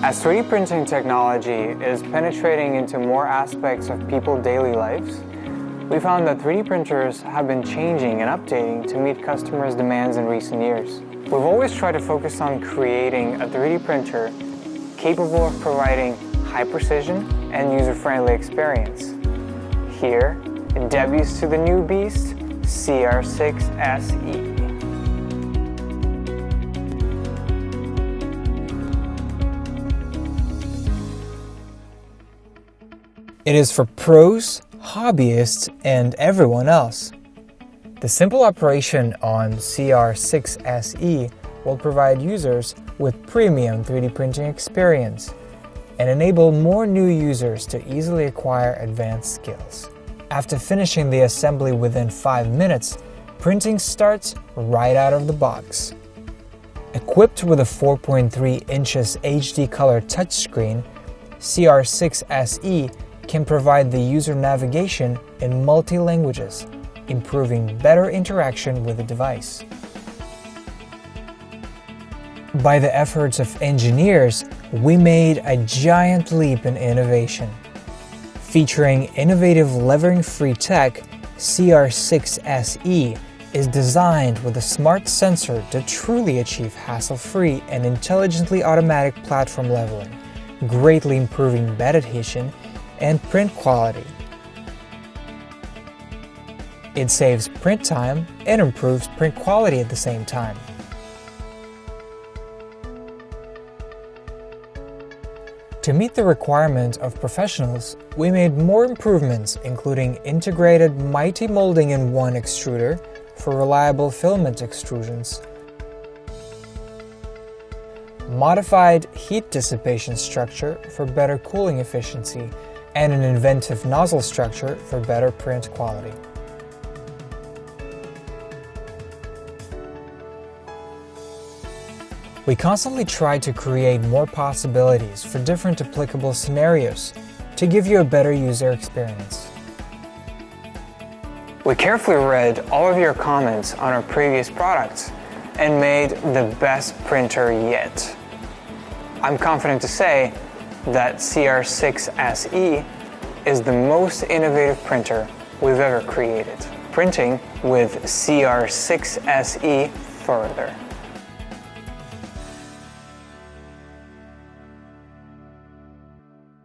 As 3D printing technology is penetrating into more aspects of people's daily lives, we found that 3D printers have been changing and updating to meet customers' demands in recent years. We've always tried to focus on creating a 3D printer capable of providing high precision and user-friendly experience. Here, it debuts to the new beast, CR6 SE. It is for pros, hobbyists, and everyone else. The simple operation on CR6 SE will provide users with premium 3D printing experience and enable more new users to easily acquire advanced skills. After finishing the assembly within 5 minutes, printing starts right out of the box. Equipped with a 4.3 inches HD color touchscreen, CR6 SE can provide the user navigation in multi-languages, improving better interaction with the device. By the efforts of engineers, we made a giant leap in innovation. Featuring innovative levering-free tech, CR6 SE is designed with a smart sensor to truly achieve hassle-free and intelligently automatic platform leveling, greatly improving bed adhesion and print quality. It saves print time and improves print quality at the same time. To meet the requirement of professionals, we made more improvements, including integrated multi-molding-in-one extruder for reliable filament extrusions, modified heat dissipation structure for better cooling efficiency, and an inventive nozzle structure for better print quality. We constantly try to create more possibilities for different applicable scenarios to give you a better user experience. We carefully read all of your comments on our previous products and made the best printer yet. I'm confident to say that CR6 SE is the most innovative printer we've ever created. Printing with CR6 SE further.